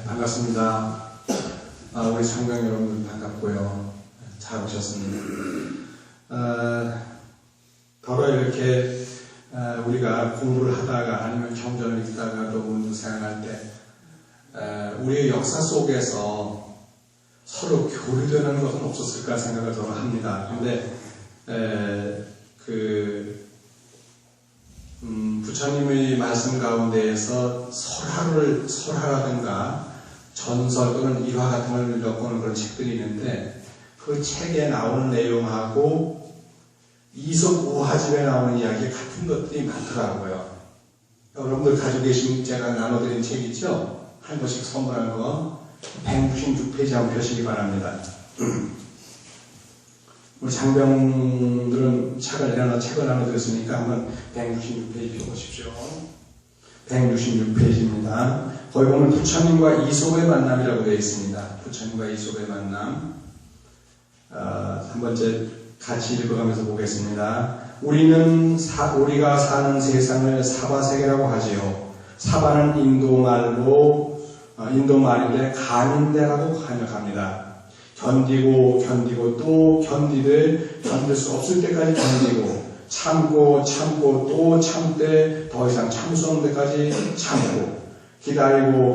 반갑습니다. 우리 성경 여러분 반갑고요. 잘 오셨습니다. 더러 이렇게 우리가 공부를 하다가 아니면 경전을 읽다가 또 문도 생각할 때 우리의 역사 속에서 서로 교류되는 것은 없었을까 생각을 저는 합니다. 그런데 부처님의 말씀 가운데에서 설화라든가 전설 또는 일화 같은 걸 엮어놓은 그런 책들이 있는데 그 책에 나오는 내용하고 이솝 오화집에 나오는 이야기 같은 것들이 많더라고요. 여러분들 가지고 계신 제가 나눠드린 책 있죠? 한 번씩 선물한 거 166페이지 한번 펴시기 바랍니다. 우리 장병들은 책을 나눠드렸으니까 한번 166페이지 펴보십시오. 166페이지입니다. 거기 보면 부처님과 이솝의 만남이라고 되어 있습니다. 부처님과 이솝의 만남. 한 번째 같이 읽어가면서 보겠습니다. 우리가 사는 세상을 사바세계라고 하지요. 사바는 인도말인데 간인대라고 번역합니다. 견디고 또 견디되 견딜 수 없을 때까지 견디고 참고 또 참되 더 이상 참을 수 없는 데까지 참고 기다리고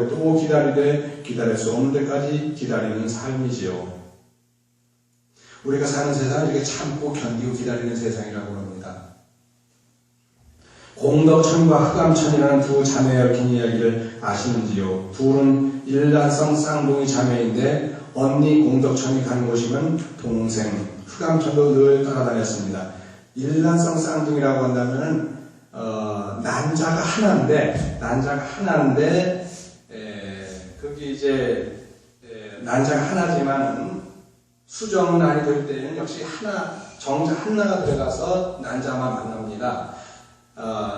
또 기다리되 기다릴 수 없는 데까지 기다리는 삶이지요. 우리가 사는 세상은 이렇게 참고 견디고 기다리는 세상이라고 합니다. 공덕천과 흑암천이라는 두 자매에 얽힌 이야기를 아시는지요? 둘은 일란성 쌍둥이 자매인데 언니 공덕천이 가는 곳이면 동생 흑암천도 늘 따라다녔습니다. 일란성 쌍둥이라고 한다면은 난자가 하나인데 그게 이제 난자가 하나지만 수정난이 될 때는 역시 정자 하나가 들어가서 난자만 만납니다.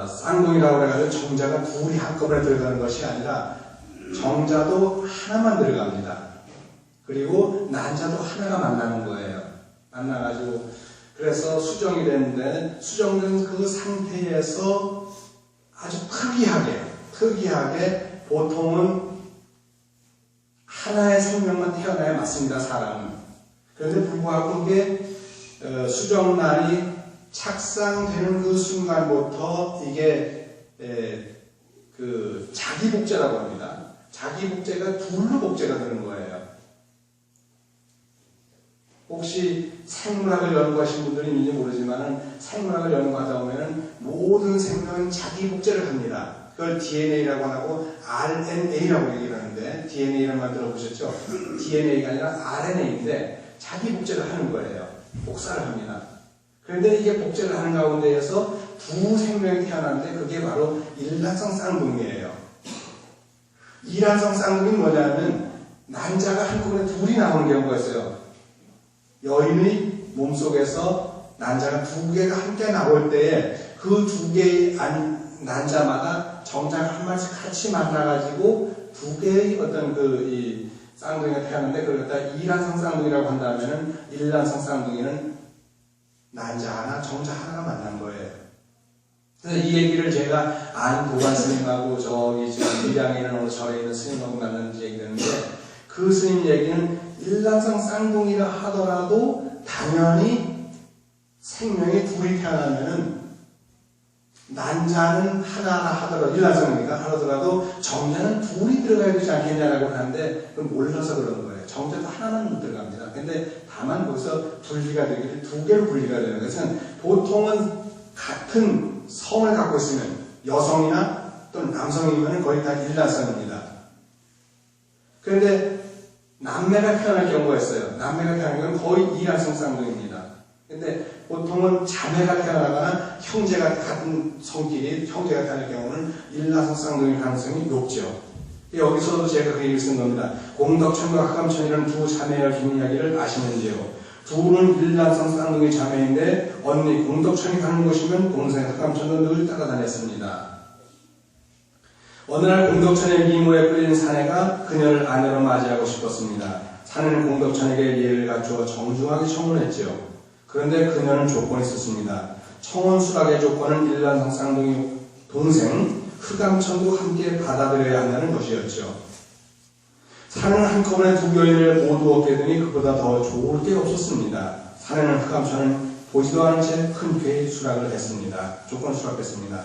쌍둥이라고 해가지고 정자가 둘이 한꺼번에 들어가는 것이 아니라 정자도 하나만 들어갑니다. 그리고 난자도 하나가 만나는 거예요. 만나가지고 그래서 수정이 되는데 수정된 그 상태에서 아주 특이하게 보통은 하나의 생명만 태어나야 맞습니다. 사람은. 그런데 불구하고 그게 수정란이 착상되는 그 순간부터 이게 자기 복제라고 합니다. 자기 복제가 둘로 복제가 되는 거예요. 혹시 생물학을 연구하신 분들이 있는지 모르지만 생물학을 연구하다 보면 모든 생명은 자기 복제를 합니다. 그걸 DNA라고 하고 RNA라고 얘기를 하는데 DNA라는 말 들어보셨죠? DNA가 아니라 RNA인데 자기 복제를 하는 거예요. 복사를 합니다. 그런데 이게 복제를 하는 가운데에서 두 생명이 태어나는데 그게 바로 일란성 쌍둥이에요. 일란성 쌍둥이는 뭐냐면 난자가 한꺼번에 둘이 나오는 경우가 있어요. 여인의 몸속에서 난자가 두 개가 함께 나올 때에 그 두 개의 난자마다 정자가 한 마리씩 같이 만나가지고 두 개의 어떤 이 쌍둥이가 태어났는데 그걸 갖다 이란성 쌍둥이라고 한다면은 일란성 쌍둥이는 난자 하나, 정자 하나가 만난 거예요. 그래서 이 얘기를 제가 안 도관 스님하고 저기 지금 밀양에 있는 어느 절에 있는 스님하고 만났는지 얘기했는데 그 스님 얘기는 일란성 쌍둥이라 하더라도 당연히 생명이 둘이 태어나면은 난자는 하나라 하더라도 일란성이니까 하더라도 정자는 둘이 들어가야 되지 않겠냐라고 하는데 그건 몰라서 그런 거예요. 정자도 하나만 들어갑니다. 근데 다만 거기서 분리가 되기를 두 개로 분리가 되는 것은 보통은 같은 성을 갖고 있으면 여성이나 또는 남성이면 거의 다 일란성입니다. 그런데 남매가 태어날 경우가 있어요. 남매가 태어나는 경우는 거의 이란성 쌍둥이입니다. 근데 보통은 자매가 태어나거나 형제가 같은 성끼리 형제가 태어날 경우는 일란성 쌍둥이 가능성이 높죠. 여기서도 제가 그 얘기를 쓴 겁니다. 공덕천과 흑암천이라는 두 자매의 긴 이야기를 아시는지요? 둘은 일란성 쌍둥이 자매인데 언니 공덕천이 가는 곳이면 동생 흑암천도 늘 따라다녔습니다. 어느 날 공덕천의 미모에 끌린 사내가 그녀를 아내로 맞이하고 싶었습니다. 사내는 공덕천에게 예를 갖추어 정중하게 청혼했지요. 그런데 그녀는 조건이 있었습니다. 청혼 수락의 조건은 일란성 쌍둥이 동생 흑암천도 함께 받아들여야 한다는 것이었죠. 산은 한꺼번에 두 여인을 모두 얻게 되니 그보다 더 좋을 게 없었습니다. 산에는 흑암천은 보지도 않은 채 큰 괴의 수락을 했습니다. 조건 수락했습니다.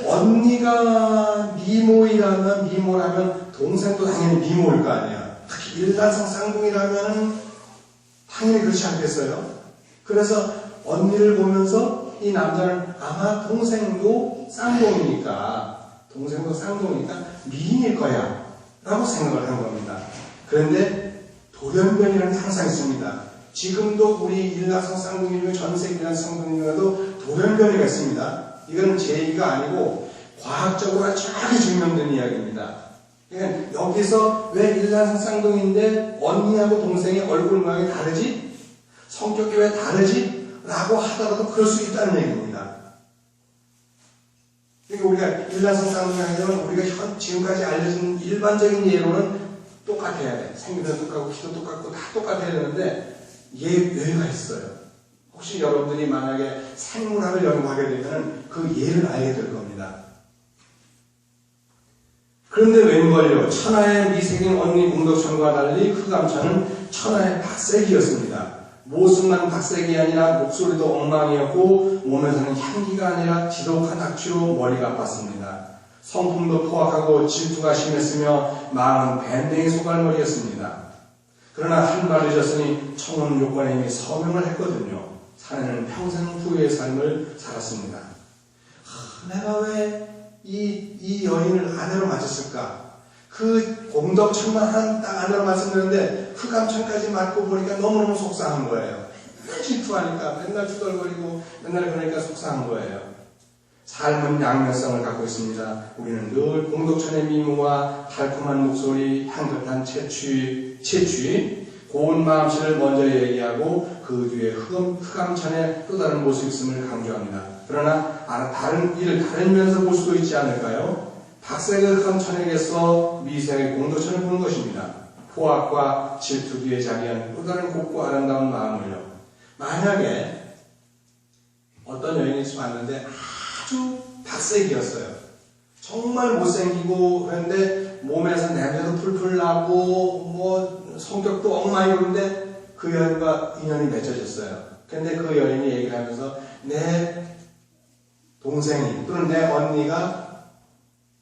언니가 미모라면 동생도 당연히 미모일 거 아니야. 특히 일란성 쌍둥이라면 당연히 그렇지 않겠어요? 그래서 언니를 보면서 이 남자는 아마 동생도 쌍둥이니까 미인일 거야 라고 생각을 한 겁니다. 그런데 돌연변이라는 게 항상 있습니다. 지금도 우리 일란성 쌍둥이, 전세계 일란성 쌍둥이라도 돌연변이가 있습니다. 이건 제 얘기가 아니고 과학적으로 아주 증명된 이야기입니다. 그러니까 여기서 왜 일란성 쌍둥이인데 언니하고 동생의 얼굴 모양이 다르지? 성격이 왜 다르지? 라고 하더라도 그럴 수 있다는 얘기입니다. 그러니까 우리가 일란성 쌍둥이라면 우리가 지금까지 알려진 일반적인 예로는 똑같아야 돼. 생기도 똑같고 키도 똑같고 다 똑같아야 되는데 예외가 있어요. 혹시 여러분들이 만약에 생물학을 연구하게 되면 그 예를 알게 될 겁니다. 그런데 웬걸요? 천하의 미색인 언니 공덕천과 달리 흑암천은 천하의 박색이었습니다. 모습만 박색이 아니라 목소리도 엉망이었고 몸에서는 향기가 아니라 지독한 악취로 머리가 아팠습니다. 성품도 포악하고 질투가 심했으며 마음은 밴댕이 소갈머리였습니다. 그러나 한 발 늦었으니 청혼 요건에 이미 서명을 했거든요. 사내는 평생 후회의 삶을 살았습니다. 내가 왜 이 여인을 아내로 맞았을까? 그 공덕천만 딱 아내로 맞았는데 흑암천까지 맞고 보니까 너무너무 속상한 거예요. 맨날 질투하니까, 맨날 투덜거리고, 맨날 그러니까 속상한 거예요. 삶은 양면성을 갖고 있습니다. 우리는 늘 공덕천의 미모와 달콤한 목소리, 향긋한 채취, 고운 마음씨를 먼저 얘기하고 그 뒤에 흑암천의 또 다른 모습이 있음을 강조합니다. 그러나 다른 면에서 볼 수도 있지 않을까요? 박색의 흑암천에게서 미색의 공덕천을 보는 것입니다. 포악과 질투 뒤에 자기한 또 다른 곱고 아름다운 마음을요. 만약에 어떤 여인이 왔는데 아주 박색이었어요. 정말 못생기고 그런데 몸에서 냄새도 풀풀 나고 성격도 엉망이었는데 그 여인과 인연이 맺어졌어요. 그런데 그 여인이 얘기를 하면서 내 동생이 또는 내 언니가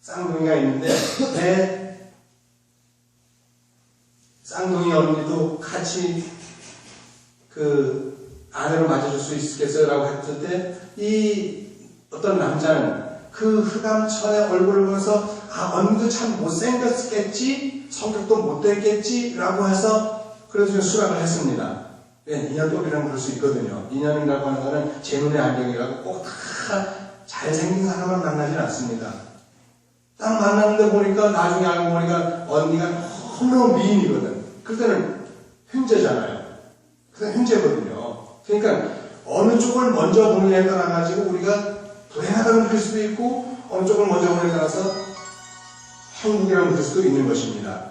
쌍둥이가 있는데 내 쌍둥이 언니도 같이 그 아내로 맞아줄 수 있겠어요? 라고 했을 때 이 어떤 남자는 그 흑암천의 얼굴을 보면서 언니도 참 못생겼겠지? 성격도 못됐겠지? 라고 해서 그래서 수락을 했습니다. 인연법이라는 그럴 수 있거든요. 인연이라고 하는 거는 제 눈의 안경이라고 꼭 다 잘생긴 사람을 만나진 않습니다. 딱 만났는데 보니까 나중에 알고 보니까 언니가 너무너무 미인이거든. 그때는 횡재잖아요. 그때 횡재거든요. 그러니까 어느 쪽을 먼저 보느냐에 따라 가지고 우리가 불행하다고 느낄 수도 있고 어느 쪽을 먼저 보느냐에 따라서 행복이라고 느낄 수도 있는 것입니다.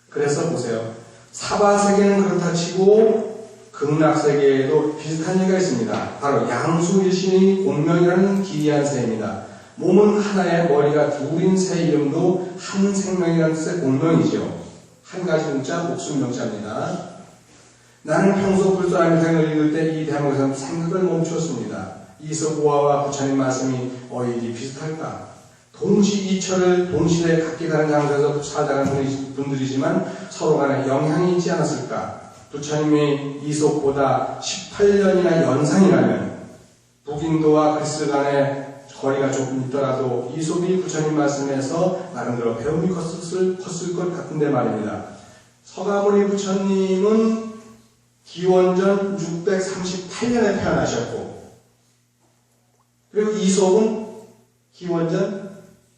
그래서 보세요. 사바세계는 그렇다 치고 극락세계에도 비슷한 얘기가 있습니다. 바로 양수일신의 공명이라는 기이한 새입니다. 몸은 하나에 머리가 둘인 새 이름도 한 생명이라는 뜻의 공명이죠. 한 가지 문자, 목숨 명자입니다. 나는 평소 불도라는 생을 읽을 때 이 대목에서 생각을 멈추었습니다. 이소고아와 부처님 말씀이 어디 비슷할까? 동시이처를 동시에 각기 다른 장소에서 살아가는 분들이지만 서로 간에 영향이 있지 않았을까? 부처님이 이속보다 18년이나 연상이라면 북인도와 그리스 간에 거리가 조금 있더라도 이속이 부처님 말씀에서 나름대로 배움이 컸을 것 같은데 말입니다. 서가모니 부처님은 기원전 638년에 태어나셨고 그리고 이속은 기원전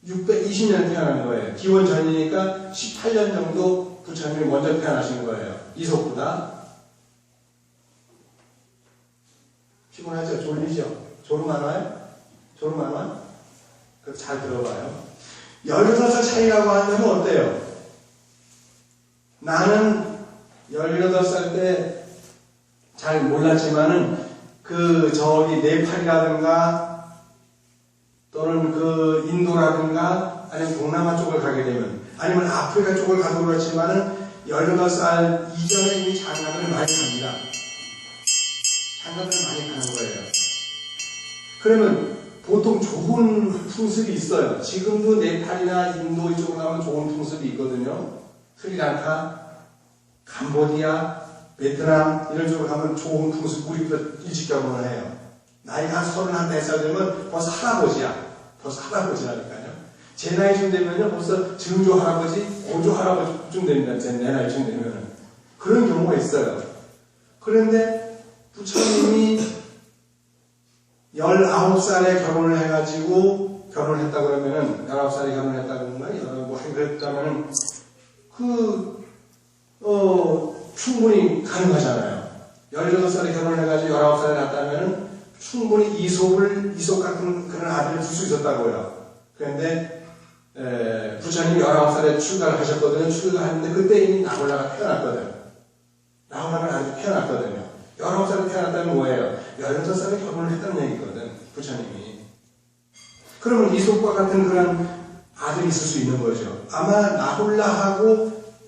620년에 태어난 거예요. 기원전이니까 18년 정도 부처님이 먼저 태어나신 거예요. 이속보다. 피곤하죠? 졸리죠? 졸음 안 와요? 졸음 안 와요? 그럼 잘 들어봐요. 18살 차이라고 하면 어때요? 나는 18살 때 잘 몰랐지만은 네팔이라든가 또는 인도라든가 아니면 동남아 쪽을 가게 되면, 아니면 아프리카 쪽을 가도 그렇지만은 18살 이전에 이미 장가를 많이 갑니다. 장가를 많이 가는 거예요. 그러면 보통 좋은 풍습이 있어요. 지금도 네팔이나 인도 이쪽으로 가면 좋은 풍습이 있거든요. 스리랑카, 캄보디아, 베트남 이런 쪽으로 가면 좋은 풍습, 우리보다 일찍 결혼을 해요. 나이가 한 34살 되면 벌써 할아버지야. 벌써 할아버지라니까요. 제 나이쯤 되면요, 벌써 증조 할아버지, 고조 할아버지쯤 됩니다. 내 나이쯤 되면은. 그런 경우가 있어요. 그런데 부처님이 19살에 결혼을 해가지고, 결혼했다 그러면은, 19살에 결혼했다 그러면, 뭐, 그랬다면은, 충분히 가능하잖아요. 18살에 결혼을 해가지고 19살에 낳았다면은, 충분히 이속 같은 그런 아들을 줄 수 있었다고요. 그런데, 부처님이 19살에 출가를 하셨거든요. 출가했는데, 그때 이미 나홀라가 태어났거든요. 나홀라가 아직 태어났거든요. 19살에 태어났다면 뭐예요? 16살에 결혼을 했다는 얘기거든, 부처님이. 그러면 이속과 같은 그런 아들이 있을 수 있는 거죠. 아마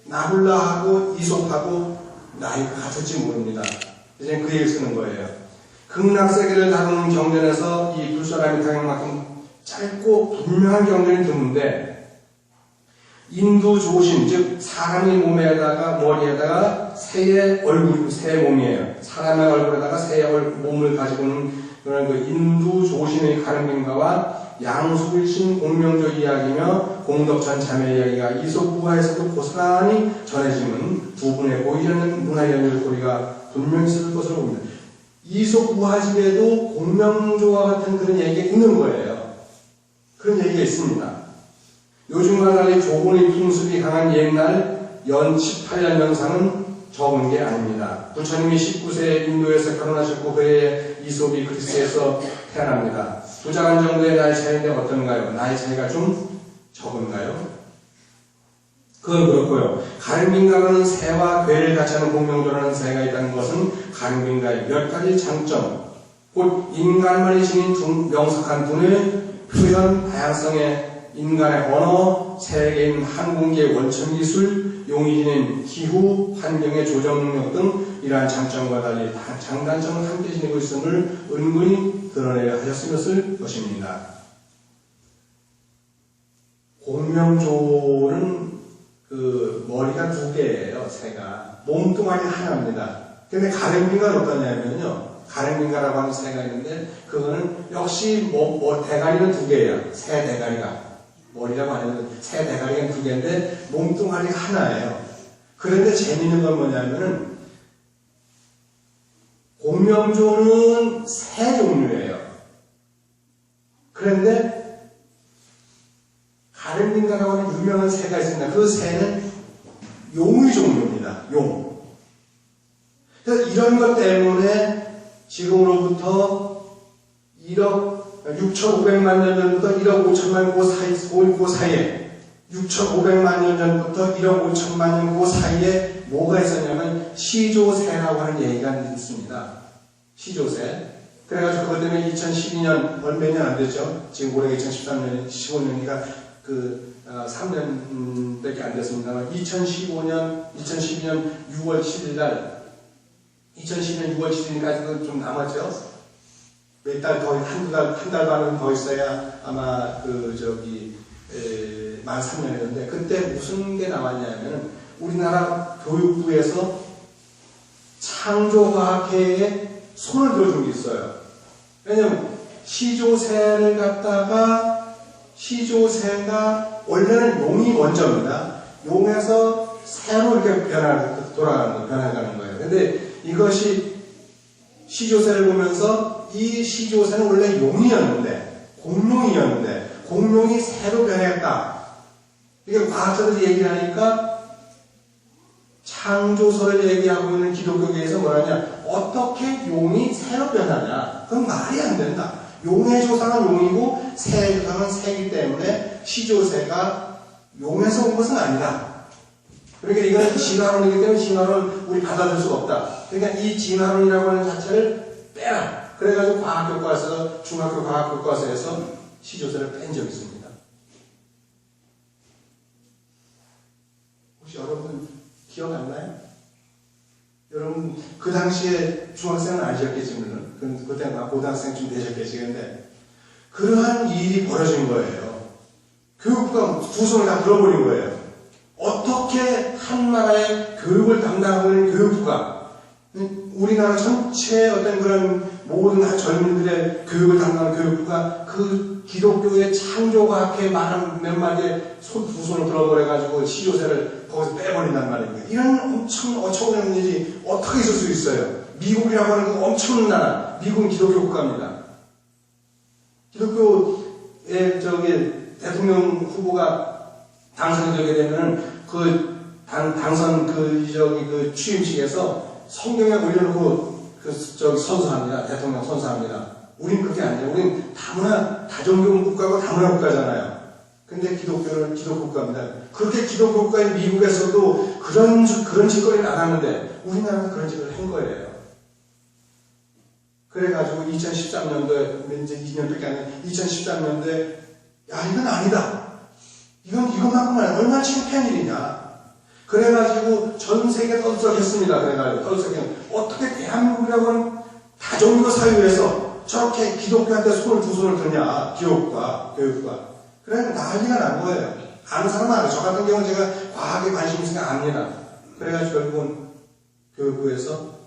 나홀라하고 이속하고 나이가 같을지 모릅니다. 이제 그 얘기를 쓰는 거예요. 극락세계를 다루는 경전에서 이 불사람이 당연만큼 짧고 분명한 경전이 드문데, 인두 조심, 즉 사람의 머리에다가 새의 얼굴, 새의 몸이에요. 사람의 얼굴에다가 새의 몸을 가지고 있는 그런 그 인두 조심의 가름빈가와 양수일신 공명조 이야기며 공덕전 자매 이야기가 이속부화에서도 고스란히 전해지는 두 분의 보이지 않는 문화 연결고리가 분명히 있을 것으로 봅니다. 이속부화집에도 공명조와 같은 그런 얘기가 있는 거예요. 그런 얘기가 있습니다. 요즘과 달리 조본의 풍습이 강한 옛날 연 18년 영상은 적은 게 아닙니다. 부처님이 19세에 인도에서 결혼하셨고 그해 이솝이 그리스에서 태어납니다. 2자간 정도의 나이 차이인데 어떤가요? 나이 차이가 좀 적은가요? 그건 그렇고요. 가름빈가는 새와 괴를 같이 하는 공명조라는 새가 있다는 것은 가름빈가의 몇 가지 장점, 곧 인간만이 지닌 명석한 분의 표현 다양성에 인간의 언어, 세계인 항공기의 원천기술, 용이 지닌 기후, 환경의 조정 능력 등 이러한 장점과 달리 장단점을 함께 지니고 있음을 은근히 드러내려 하셨을 것입니다. 공명조는 머리가 2개예요, 새가. 몸뚱아리 하나입니다. 근데 가름빈가는 어떠냐면요. 가름빈가라고 하는 새가 있는데, 그거는 역시 대가리는 2개예요. 새 대가리가. 머리라고 하는 새 대가리가 2개인데 몸뚱아리가 하나예요. 그런데 재미있는 건 뭐냐면은 공명조는 새 종류예요. 그런데 가름빈가라고 하는 유명한 새가 있습니다. 그 새는 용의 종류입니다. 용. 그래서 이런 것 때문에 지금으로부터 1억 6,500만 년 전부터 1억 5천만 그 사이에 6,500만 년 전부터 1억 5천만 년 그 사이에 뭐가 있었냐면 시조새라고 하는 얘기가 있습니다. 시조새. 그래가지고 그것 때문에 2012년 몇 년 안 됐죠. 지금 올해가 2013년, 15년이니까 3년밖에 안 됐습니다만 2012년 6월 7일 날 2012년 6월 7일까지도 좀 남았죠. 몇 달 더, 한 달 반은 더 있어야 아마 만 3년이었는데, 그때 무슨 게 나왔냐면, 우리나라 교육부에서 창조과학회에 손을 들어준 게 있어요. 왜냐면, 시조새를 갖다가, 시조새가, 원래는 용이 먼저입니다. 용에서 새로 이렇게 변해가는 거예요. 근데 이것이 시조새를 보면서, 이 시조새는 원래 용이었는데, 공룡이 새로 변했다. 이게 과학자들이 얘기하니까 창조설을 얘기하고 있는 기독교계에서 뭐라냐, 어떻게 용이 새로 변하냐? 그건 말이 안 된다. 용의 조상은 용이고 새의 조상은 새이기 때문에 시조새가 용에서 온 것은 아니다. 그러니까 이건 진화론이기 때문에 진화론을 우리 받아들일 수가 없다. 그러니까 이 진화론이라고 하는 자체를 빼라. 그래가지고 과학교과서, 중학교 과학교과서에서 시조새를 뺀 적이 있습니다. 기억 안 나요? 여러분 그 당시에 중학생은 아니셨겠지 물론 그때 아마 고등학생쯤 되셨겠지. 근데 그러한 일이 벌어진 거예요. 교육부가 두 손을 다 들어버린 거예요. 어떻게 한 나라의 교육을 담당하고 있는 교육부가 우리나라 전체의 어떤 그런 모든 젊은이들의 교육을 담당하는 교육부가 그 기독교의 창조과학회 말한 몇 마디에 두 손을 들어버려가지고 시조세를 거기서 빼버린단 말입니다. 이런 엄청 어처구니없는 일이 어떻게 있을 수 있어요? 미국이라고 하는 그 엄청난 나라, 미국은 기독교 국가입니다. 기독교의 대통령 후보가 당선이 되게 되면 당선 취임식에서 성경에 올려놓고 선서합니다. 대통령 선서합니다. 우린 그렇게 안 해요. 우린 다종교 국가고 다문화 국가잖아요. 근데 기독교는 기독교 국가입니다. 그렇게 기독교 국가인 미국에서도 그런 짓거리는 안 하는데 우리나라는 그런 짓을 한 거예요. 그래가지고 2013년도에 이제 2년밖에 안 돼. 2013년도에 야 이건 아니다. 이것만큼은 얼마나 창피한 일이냐. 그래가지고 전 세계 떠들썩했습니다. 그래가지고 떠들썩했 어떻게 대한민국이라고 하는 다종교 사회에서 저렇게 기독교한테 두 손을 드냐. 교육과. 그래 난리가 난 거예요. 아는 사람은 알아요. 저 같은 경우는 제가 과학에 관심이 있으니까 압니다. 그래가지고 결국은 교육부에서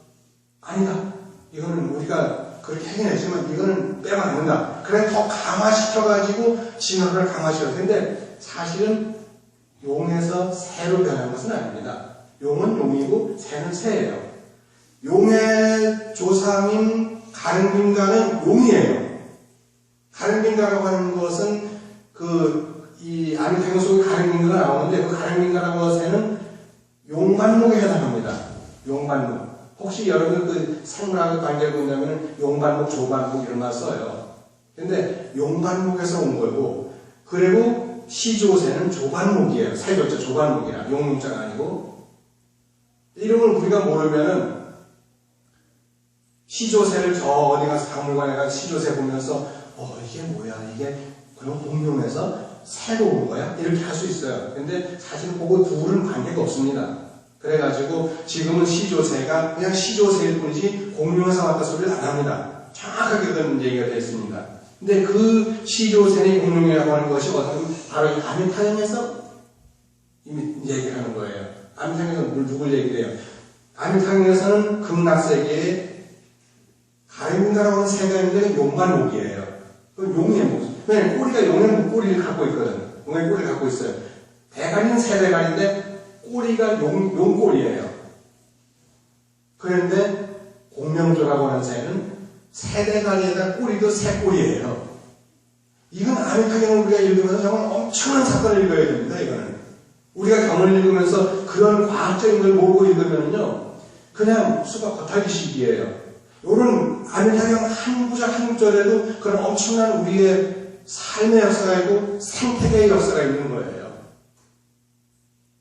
아니다. 이거는 우리가 그렇게 해결했지만 이거는 빼면 안 된다. 그래 더 강화시켜가지고 진화를 강화시켜요. 근데 사실은 용에서 새로 변한 것은 아닙니다. 용은 용이고 새는 새예요. 용의 조상인 가릉빈가는 용이에요. 가릉빈가라고 하는 것은 이 아미타경 속에 가릉빈가가 나오는데 그 가릉빈가라고 하는 새는 용반목에 해당합니다. 용반목. 혹시 여러분 그 생물학의 관계를 본다면 용반목, 조반목 이런 말 써요. 근데 용반목에서 온 거고, 그리고 시조새는 조반목이에요. 새조자 조반목이라. 용자가 아니고. 이름을 우리가 모르면은 시조새를 저 어디 가서 박물관에 가서 시조새 보면서 이게 뭐야? 이게 그럼 공룡에서 새로 온 거야? 이렇게 할 수 있어요. 근데 사실 그거 둘은 관계가 없습니다. 그래가지고 지금은 시조새가 그냥 시조새일 뿐이지 공룡에서 왔다 소리를 안 합니다. 정확하게 그런 얘기가 되어 있습니다. 근데 그 시조새의 공룡이라고 하는 것이 바로 아미타경에서 이미 얘기를 하는 거예요. 아미타경에서 누굴 얘기를 해요? 아미타경에서는 극락세계에 가릉빈가라고 하는 새가 있는데 용반목이에요. 용의 모습. 왜냐면 꼬리가 용의 꼬리를 갖고 있거든. 용의 꼬리를 갖고 있어요. 대가리는 새 대가리인데 꼬리가 용꼬리예요. 그런데 공명조라고 하는 새는 새 대가리에다 꼬리도 새 꼬리예요. 이건 아미타경을 우리가 읽으면서 정말 엄청난 사건을 읽어야 됩니다. 이거는 우리가 경을 읽으면서 그런 과학적인 걸 모르고 읽으면요 그냥 수가 겉핥기식이에요. 요런 아미타경 한 구절 한 구절에도 그런 엄청난 우리의 삶의 역사가 있고 생태계의 역사가 있는 거예요.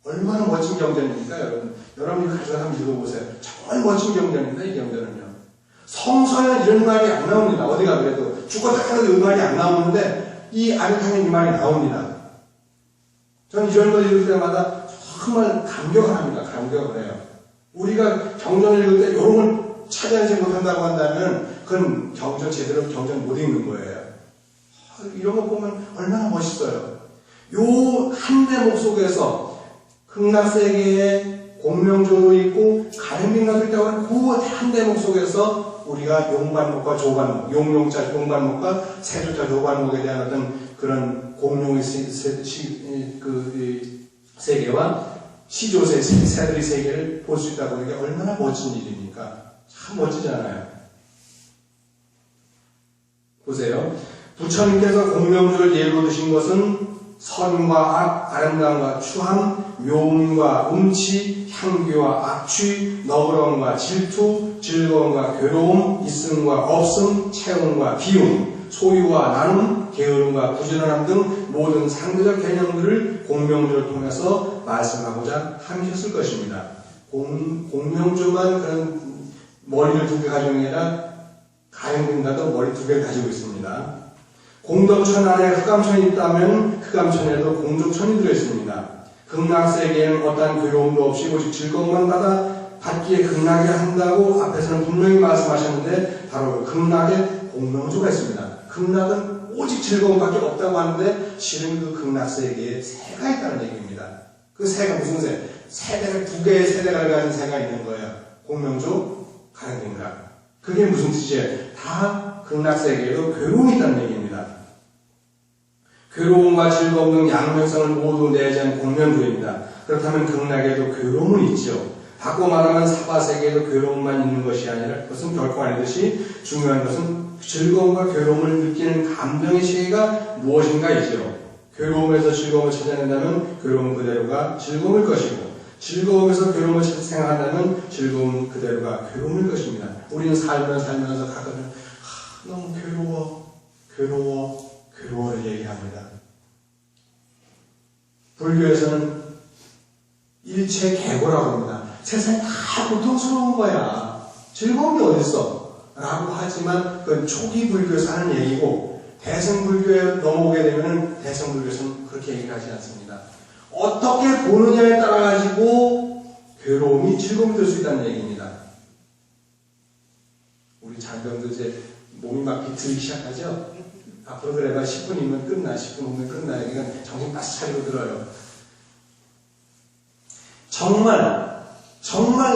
얼마나 멋진 경전입니까, 여러분? 여러분이 가져가서 한번 읽어보세요. 정말 멋진 경전입니다, 이 경전은요. 성서에 이런 말이 안 나옵니다. 어디가 그래도. 죽었다 하는 이 말이 안 나오는데, 이 아미타경 이 말이 나옵니다. 저는 이런 걸 읽을 때마다 정말 감격을 합니다. 감격을 해요. 우리가 경전을 읽을 때 이런 걸 찾아내지 못한다고 한다면, 그건 제대로 경전 못 읽는 거예요. 이런 거 보면 얼마나 멋있어요. 요 한 대목 속에서 극락세계에 공명조도 있고 가릉빈가도 있다고 하는 그 한 대목 속에서 우리가 용반목과 조반목, 용용자 용반목과 새조자 조반목에 대한 어떤 그런 공룡의 세계와 시조새 새들의 세계를 볼 수 있다고 하는 게 얼마나 멋진 일입니까? 참 멋지잖아요. 보세요. 부처님께서 공명조를 예로 드신 것은 선과 악, 아름다움과 추함, 묘음과 음치, 향기와 악취, 너그러움과 질투, 즐거움과 괴로움, 있음과 없음, 채움과 비움, 소유와 나눔, 게으름과 부지런함 등 모든 상대적 개념들을 공명조를 통해서 말씀하고자 하셨을 것입니다. 공명조만 그런 머리를 두 개 가지고 있는 게 아니라 가릉빈가도 머리 두 개를 가지고 있습니다. 공덕천 안에 흑암천이 있다면 흑암천에도 공덕천이 들어있습니다. 극락세계에는 어떠한 괴로움도 없이 오직 즐거움만 받기에 극락이 한다고 앞에서는 분명히 말씀하셨는데 바로 극락에 공명조가 있습니다. 극락은 오직 즐거움밖에 없다고 하는데 실은 그 극락세계에 새가 있다는 얘기입니다. 그 새가 무슨 새? 세대를 두 개의 세대를 가진 새가 있는 거예요. 공명조, 가령극락. 그게 무슨 뜻이에요? 다 극락세계에도 괴로움이 있다는 얘기입니다. 괴로움과 즐거움 등 양면성을 모두 내재한 공명조입니다. 그렇다면 극락에도 괴로움은 있죠. 바꿔 말하면 사바세계에도 괴로움만 있는 것이 아니라 그것은 결코 아니듯이 중요한 것은 즐거움과 괴로움을 느끼는 감정의 세계가 무엇인가이죠. 괴로움에서 즐거움을 찾아낸다면 괴로움 그대로가 즐거움일 것이고 즐거움에서 괴로움을 생각한다면 즐거움 그대로가 괴로움일 것입니다. 우리는 살면서 가끔 너무 괴로워를 얘기합니다. 불교에서는 일체 개고라고 합니다. 세상이 다 고통스러운 거야. 즐거움이 어딨어? 라고 하지만 그건 초기 불교에서 하는 얘기고 대승불교에 넘어오게 되면 대승불교에서는 그렇게 얘기를 하지 않습니다. 어떻게 보느냐에 따라 가지고 괴로움이 즐거움이 될 수 있다는 얘기입니다. 우리 장병도 이제 몸이 막 비틀기 시작하죠? 앞으로 그래봐 10분이면 끝나, 10분 후면 끝나. 그러니까 정신 바싹 차리고 들어요. 정말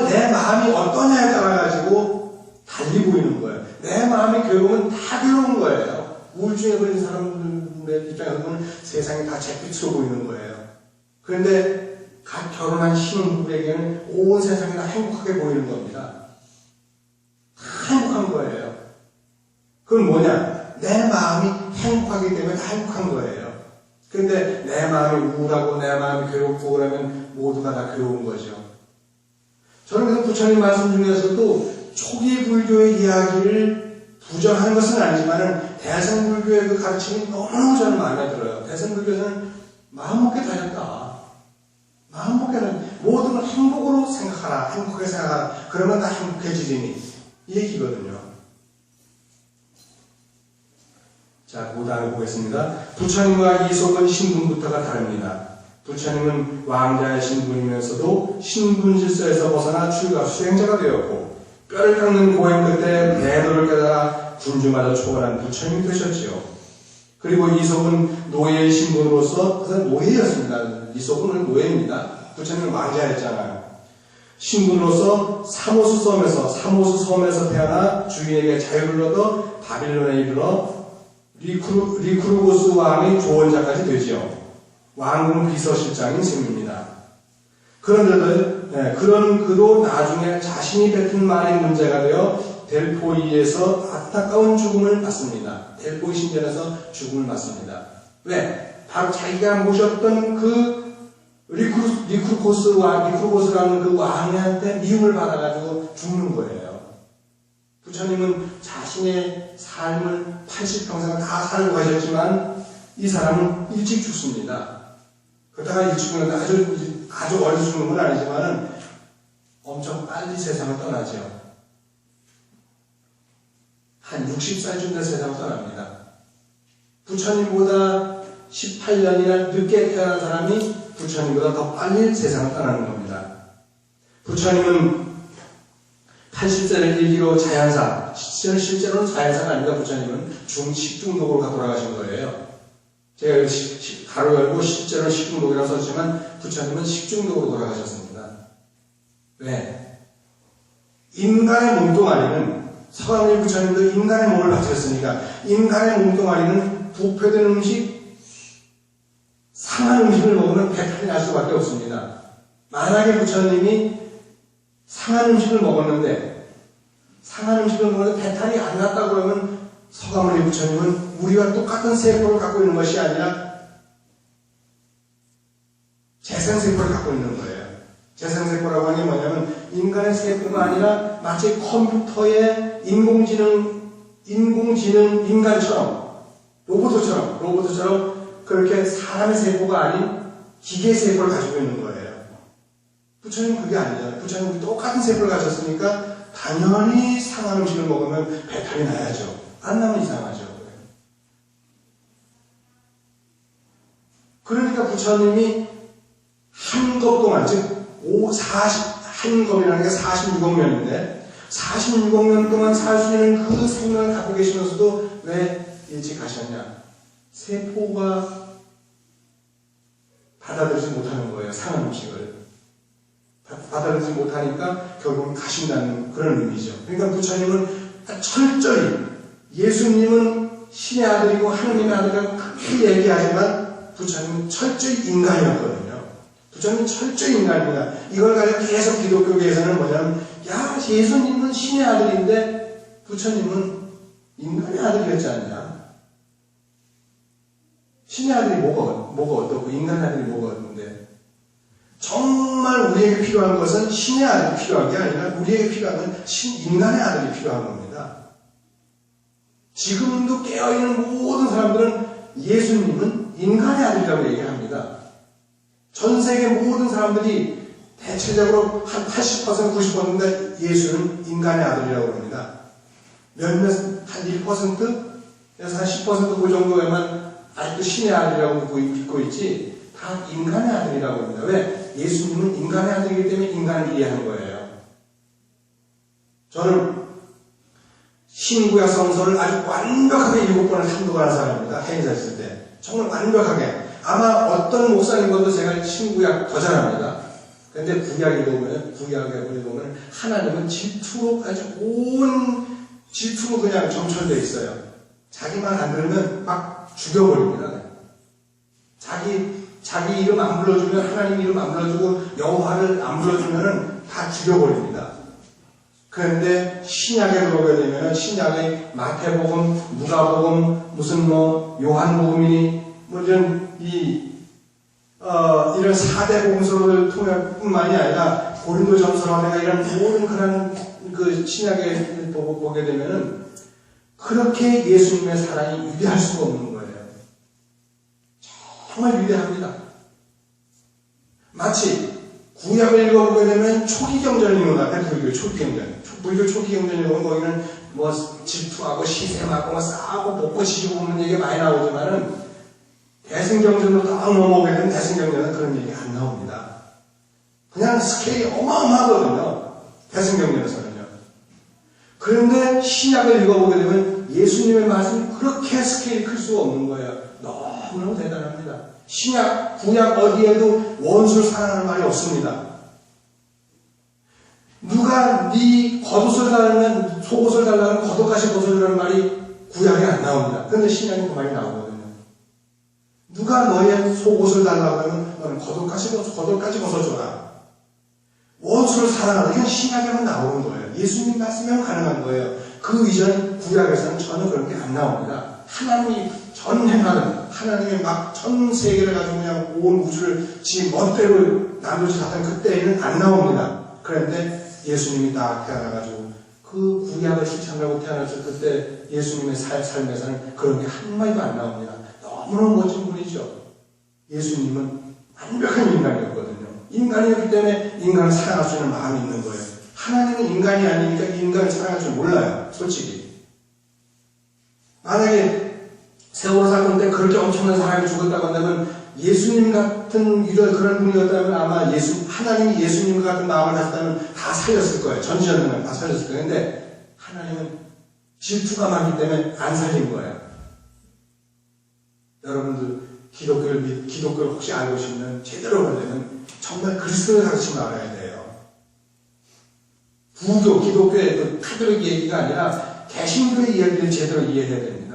내 마음이 어떠냐에 따라 가지고 달리 보이는 거예요. 내 마음의 괴로움은 다 괴로운 거예요. 우울증에 걸린 사람들의 입장에서 보면 세상이 다 잿빛으로 보이는 거예요. 그런데 갓 결혼한 신혼부부에게는 온 세상이 다 행복하게 보이는 겁니다. 다 행복한 거예요. 그건 뭐냐? 내 마음이 행복하기 때문에 다 행복한 거예요. 그런데 내 마음이 우울하고 내 마음이 괴롭고 그러면 모두가 다 괴로운 거죠. 저는 그래서 부처님 말씀 중에서도 초기 불교의 이야기를 부정하는 것은 아니지만 대승불교의 그 가르침이 너무너무 저는 마음에 들어요. 대승불교에서는 마음먹게 다녔다. 마음먹게 다녔다. 모든 걸 행복으로 생각하라. 행복하게 생각하라. 그러면 다 행복해지리니. 이 얘기거든요. 자, 그 다음에 보겠습니다. 부처님과 이속은 신분부터가 다릅니다. 부처님은 왕자의 신분이면서도 신분 질서에서 벗어나 출가 수행자가 되었고 뼈를 깎는 고행 끝에 대도를 깨달아 군주마저 초월한 부처님이 되셨지요. 그리고 이속은 노예의 신분으로서 그것은 노예였습니다. 이속은 노예입니다. 부처님은 왕자였잖아요. 신분으로서 사모수 섬에서 태어나 주인에게 자유를 얻어 바빌론에 이르러 리쿠르고스 왕의 조언자까지 되지요. 왕궁 비서실장인 셈입니다. 그런데도 그런 그도 나중에 자신이 뱉은 말이 문제가 되어 델포이에서 안타까운 죽음을 맞습니다. 델포이 신전에서 죽음을 맞습니다. 왜? 바로 자기가 모셨던 그 리쿠르고스라는 그 왕한테 미움을 받아가지고 죽는 거예요. 부처님은 자신의 삶을 80평생을 다 살고 가셨지만 이 사람은 일찍 죽습니다. 그러다가 일찍 죽는데 아주 어려서 죽는 건 아니지만 엄청 빨리 세상을 떠나죠. 한 60살쯤 된 세상을 떠납니다. 부처님보다 18년이나 늦게 태어난 사람이 부처님보다 더 빨리 세상을 떠나는 겁니다. 부처님은 80세를 일기로 자연사, 실제로는 자연사가 아니라 부처님은 식중독으로 돌아가신 거예요. 제가 가로 열고 실제로는 식중독이라고 썼지만 부처님은 식중독으로 돌아가셨습니다. 왜? 인간의 몸뚱아리는 서가모니 부처님도 인간의 몸을 바치셨으니까 인간의 몸뚱아리는 부패된 음식, 상한 음식을 먹으면 배탈이 날 수밖에 없습니다. 만약에 부처님이 상한 음식을 먹었는데 배탈이 안 났다 그러면 서가모니 부처님은 우리와 똑같은 세포를 갖고 있는 것이 아니라 재생세포를 갖고 있는 거예요. 재생세포라고 하는 게 뭐냐면 인간의 세포가 아니라 마치 컴퓨터의 인공지능 인간처럼 로봇처럼 그렇게 사람의 세포가 아닌 기계 세포를 가지고 있는 거예요. 부처님은 그게 아니잖아요. 부처님은 똑같은 세포를 가졌으니까 당연히 상한 음식을 먹으면 배탈이 나야죠. 안 나면 이상하죠. 그러니까 부처님이 한겁 동안, 즉, 한겁이라는 게 46억 년인데, 46억 년 동안 살 수 있는 그 생명을 갖고 계시면서도 왜 일찍 가셨냐? 세포가 받아들이지 못하는 거예요. 상한 음식을. 받아들이지 못하니까 결국은 가신다는 그런 의미죠. 그러니까 부처님은 철저히, 예수님은 신의 아들이고 하느님의 아들이라고 그렇게 얘기하지만 부처님은 철저히 인간이었거든요. 부처님은 철저히 인간입니다. 이걸 가지고 계속 기독교계에서는 뭐냐면, 야, 예수님은 신의 아들인데 부처님은 인간의 아들이었지 않냐? 신의 아들이 뭐가 어떻고 인간의 아들이 뭐가 어떤데? 정말 우리에게 필요한 것은 신의 아들이 필요한 게 아니라 우리에게 필요한 건 인간의 아들이 필요한 겁니다. 지금도 깨어있는 모든 사람들은 예수님은 인간의 아들이라고 얘기합니다. 전 세계 모든 사람들이 대체적으로 한 80%, 90%가 예수는 인간의 아들이라고 합니다. 몇몇, 한 1%에서 한 10%그 정도에만 아직도 신의 아들이라고 믿고 있지, 다 인간의 아들이라고 합니다. 왜? 예수님은 인간의 아들이기 때문에 인간을 이해하는 거예요. 저는 신구약 성서를 아주 완벽하게 7번을 참독하는 사람입니다. 행사 있을 때. 정말 완벽하게. 아마 어떤 목사님보다도 제가 신구약 더 잘합니다. 근데 구약에 보면 하나님은 질투로 아주 온 질투로 그냥 점철되어 있어요. 자기만 안 들으면 막 죽여버립니다. 자기 이름 안 불러주면, 하나님 이름 안 불러주고 여호와를 안 불러주면은 다 죽여버립니다. 그런데 신약에 들어오게 되면 신약의 마태복음, 누가복음, 무슨 요한복음이니 이런 이런 4대 복음서를 통해 뿐만이 아니라 고린도전서나 이런 모든 그런 그 신약에 보게 되면은 그렇게 예수님의 사랑이 위대할 수가 없는 거예요. 정말 위대합니다. 마치 구약을 읽어보게 되면 초기 경전을 읽는다. 불교 초기 경전. 불교 초기 경전을 읽으면 거기는 질투하고 시샘하고 싸우고 복고 시지고 보는 얘기가 많이 나오지만은 대승경전으로 딱 넘어오게 되면 대승경전은 그런 얘기가 안 나옵니다. 그냥 스케일이 어마어마하거든요. 대승경전에서는요. 그런데 신약을 읽어보게 되면 예수님의 말씀이 그렇게 스케일이 클 수가 없는 거예요. 너무너무 대단합니다. 신약, 구약 어디에도 원수를 사랑하는 말이 없습니다. 누가 네 겉옷을 달라면 속옷을 달라면 겉옷까지 벗어주라는 말이 구약에 안 나옵니다. 그런데 신약에 그 말이 나오거든요. 누가 너의 속옷을 달라고 하면 너는 겉옷까지 벗어줘라. 원수를 사랑하라. 이건 신약에만 나오는 거예요. 예수님 말씀이면 가능한 거예요. 그 이전 구약에서는 전혀 그런 게 안 나옵니다. 하나님이 전행하는, 하나님이 막 전 세계를 가지고 그냥 온 우주를 지 멋대로 나누지 하던 그때에는 안 나옵니다. 그런데 예수님이 딱 태어나가지고 그 구약을 실천하고 태어났을 그때 예수님의 삶에서는 그런 게 한마디도 안 나옵니다. 너무너무 멋진 분이죠. 예수님은 완벽한 인간이었거든요. 인간이었기 때문에 인간을 사랑할 수 있는 마음이 있는 거예요. 하나님은 인간이 아니니까 인간을 사랑할 줄 몰라요. 솔직히. 만약에 세월호 사건 때 그렇게 엄청난 사람이 죽었다고 한다면 예수님 같은 이런 그런 분이었다면 아마 하나님이 예수님 같은 마음을 가졌다면 다 살렸을 거예요. 전지전능을 다 살렸을 거예요. 근데 하나님은 질투가 많기 때문에 안 살린 거예요. 여러분들 기독교를 혹시 알고 싶으면 제대로 보려면 정말 그리스도를 가르치면 알아야 돼요. 부교, 기독교의 그 카톨릭 얘기가 아니라 개신교의 이야기를 제대로 이해해야 됩니다.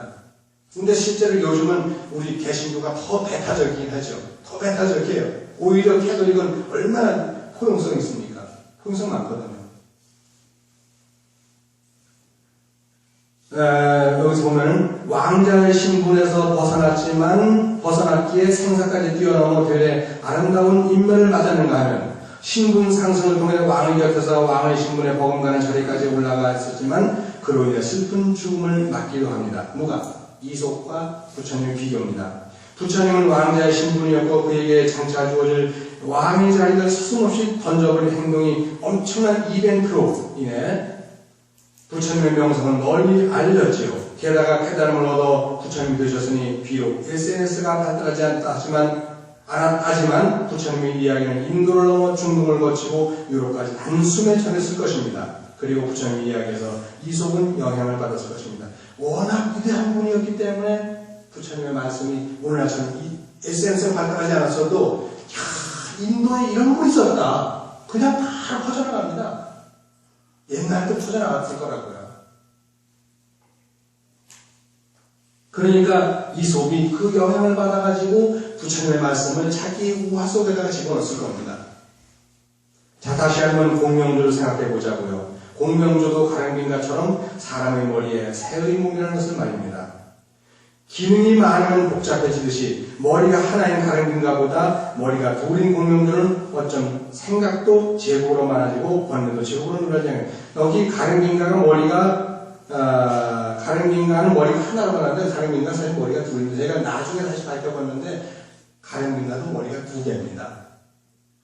근데 실제로 요즘은 우리 개신교가 더 배타적이긴 하죠. 더 배타적이에요. 오히려 캐톨릭은 얼마나 포용성이 있습니까? 포용성 많거든요. 여기서 보면은 왕자의 신분에서 벗어났기에 생사까지 뛰어넘어 되레 아름다운 인면을 맞았는가 하면 신분 상승을 통해 왕의 곁에서 왕의 신분에 버금가는 자리까지 올라갔었지만 그로 인해 슬픈 죽음을 맞기도 합니다. 누가? 이솝과 부처님의 비교입니다. 부처님은 왕자의 신분이었고 그에게 장차 주어질 왕의 자리를 서슴없이 던져버린 행동이 엄청난 이벤트로 인해 부처님의 명성은 널리 알렸지요. 게다가 깨달음을 얻어 부처님이 되셨으니 비록 SNS가 발달하지 않다 하지만 하지만 부처님의 이야기는 인도를 넘어 중동을 거치고 유럽까지 단숨에 전했을 것입니다. 그리고 부처님의 이야기에서 이솝은 영향을 받았을 것입니다. 워낙 위대한 분이었기 때문에 부처님의 말씀이 오늘날처럼 이 에센스를 발달하지 않았어도 인도에 이런 분이 있었다. 그냥 바로 퍼져나갑니다. 옛날도 퍼져나갔을 거라고요. 그러니까 이솝이 그 영향을 받아가지고 부처님의 말씀을 자기 우화 속에다가 집어넣었을 겁니다. 자, 다시 한번 공명조를 생각해 보자고요. 공명조도 가랑빈가처럼 사람의 머리에 새의 몸이라는 것을 말입니다. 기능이 많으면 복잡해지듯이 머리가 하나인 가랑빈가보다 머리가 둘인 공명조는 어쩜 생각도 제국으로 많아지고 번뇌도 제국으로 늘어지는 여기 가랑빈가가 가랑빈가는 머리가 하나로 가는데 가랑빈가 사실 머리가 둘인데 제가 나중에 다시 밝혀봤는데 가랑빈가도 머리가 두 개입니다.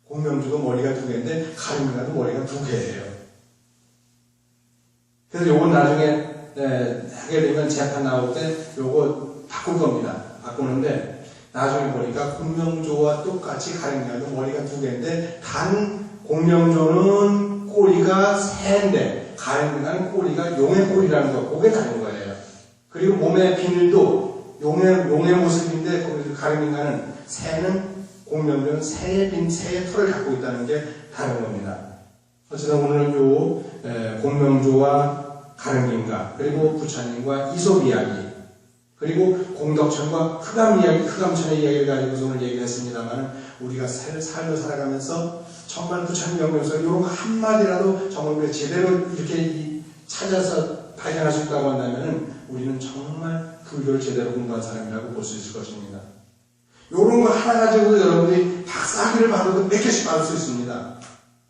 공명조도 머리가 두 개인데 가랑빈가도 머리가 두 개예요. 그래서 요건 나중에 하게 되면 재판 나올 때 요거 바꿀 겁니다. 바꾸는데 나중에 보니까 공명조와 똑같이 가랑빈가도 머리가 두 개인데 단 공명조는 꼬리가 새인데 가랑빈가는 꼬리가 용의 꼬리라는 거, 그게 다른 거예요. 그리고 몸의 비늘도 용의 모습인데 가랑빈가는 새는 공명조는 새의 털을 갖고 있다는 게 다른 겁니다. 어쨌든 오늘은 요 공명조와 가랑빈가 그리고 부처님과 이솝 이야기 그리고 공덕천과 흑암천의 이야기를 가지고서 오늘 얘기를 했습니다만 우리가 삶을 살아가면서 정말 부처님 명령서 이런 거 한마디라도 정말 우리가 제대로 이렇게 찾아서 발견할 수 있다고 한다면 우리는 정말 불교를 제대로 공부한 사람이라고 볼 수 있을 것입니다. 이런 거 하나 가지고도 여러분들이 박사학위를 받아도 몇 개씩 받을 수 있습니다.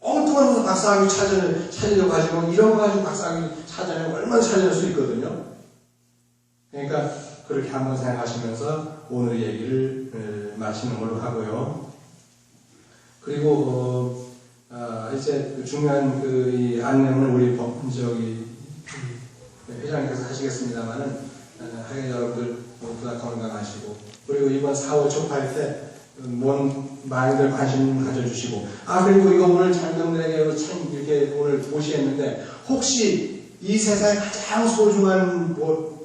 엉뚱한 박사학위 찾으려고 가지고 이런 거 가지고 박사학위 찾아내면 얼마나 찾아낼 수 있거든요. 그러니까 그렇게 한번 생각하시면서 오늘 얘기를 마치는 걸로 하고요. 그리고 이제 중요한 이 안내문을 우리 회장님께서 하시겠습니다만은 하여간 여러분들 모두 건강하시고 그리고 이번 4월 초파일 때 많이들 관심 가져주시고 그리고 이거 오늘 장병들에게 참 이렇게 오늘 보시겠는데 혹시 이 세상에 가장 소중한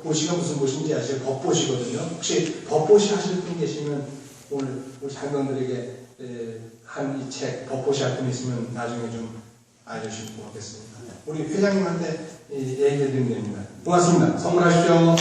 보시가 무슨 보시인지 아시죠? 법보시거든요. 혹시 법보시 하실 분 계시면 오늘 우리 장병들에게 한 이 책 법보시 할 분 있으면 나중에 좀 알려주시면 고맙겠습니다. 우리 회장님한테 얘기해 드리면 됩니다. 고맙습니다. 선물하십시오.